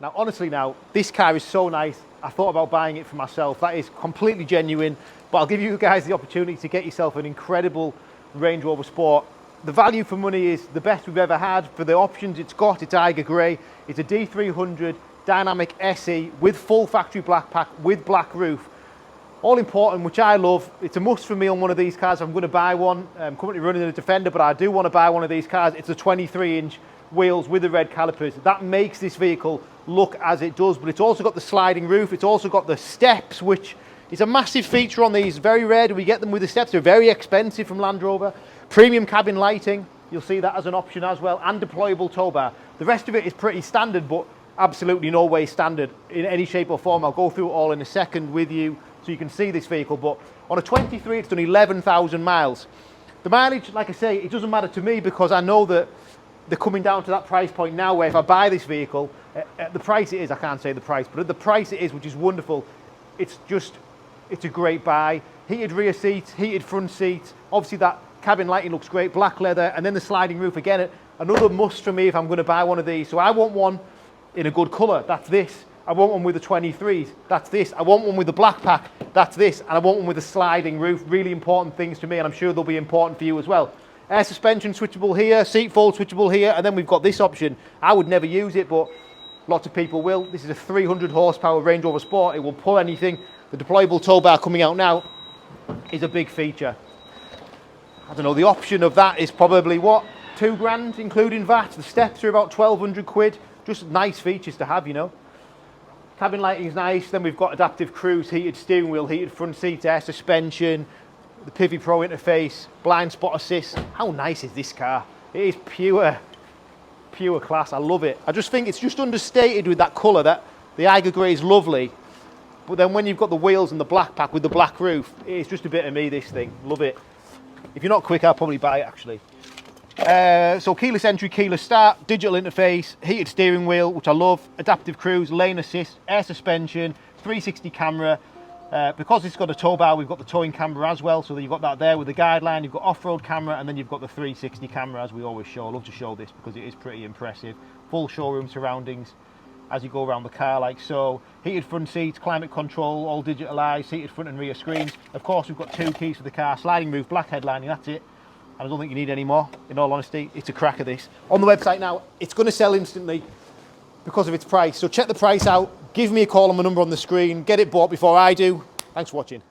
Now, honestly now, this car is so nice. I thought about buying it for myself. That is completely genuine, but I'll give you guys the opportunity to get yourself an incredible Range Rover Sport. The value for money is the best we've ever had for the options it's got. It's Eiger Grey. It's a D300 Dynamic SE with full factory black pack with black roof. All important, which I love. It's a must for me on one of these cars. I'm going to buy one. I'm currently running a Defender, but I do want to buy one of these cars. It's a 23-inch wheels with the red calipers. That makes this vehicle look as it does, but it's also got the sliding roof. It's also got the steps, which is a massive feature on these. Very rare do we get them with the steps. They're very expensive from Land Rover. Premium cabin lighting, you'll see that as an option as well, and deployable towbar. The rest of it is pretty standard, but absolutely no way standard in any shape or form. I'll go through it all in a second with you so you can see this vehicle, but on a 23, it's done 11,000 miles. The mileage, like I say, it doesn't matter to me because I know that they're coming down to that price point now where if I buy this vehicle, at the price it is, I can't say the price, but at the price it is, which is wonderful, it's a great buy. Heated rear seats, heated front seats, obviously that cabin lighting looks great, black leather, and then the sliding roof, again, another must for me if I'm going to buy one of these. So I want one in a good colour, that's this. I want one with the 23s, that's this. I want one with the black pack, that's this. And I want one with a sliding roof, really important things to me, and I'm sure they'll be important for you as well. Air suspension switchable here, seat fold switchable here, and then we've got this option. I would never use it, but lots of people will. This is a 300 horsepower Range Rover Sport. It will pull anything. The deployable towbar coming out now is a big feature. I don't know, the option of that is probably what, £2 including VAT. The steps are about 1,200 quid. Just nice features to have, you know. Cabin lighting is nice. Then we've got adaptive cruise, heated steering wheel, heated front seats, air suspension, the Pivi Pro interface, blind spot assist. How nice is this car? It is pure class. I love it. I just think it's just understated with that colour. That the Eiger Grey is lovely, but then when you've got the wheels and the black pack with the black roof, it's just a bit of me, this thing. Love it. If you're not quick, I'll probably buy it actually. So keyless entry, keyless start, digital interface, heated steering wheel, which I love, adaptive cruise, lane assist, air suspension, 360 camera. Because it's got a tow bar, we've got the towing camera as well, so you've got that there with the guideline, you've got off-road camera, and then you've got the 360 camera, as we always show. I love to show this because it is pretty impressive. Full showroom surroundings as you go around the car like so. Heated front seats, climate control, all digitalised, heated front and rear screens. Of course, we've got 2 keys for the car, sliding roof, black headlining, that's it. And I don't think you need any more, in all honesty. It's a cracker, this. On the website now, it's going to sell instantly because of its price. So check the price out, give me a call on the number on the screen, get it bought before I do. Thanks for watching.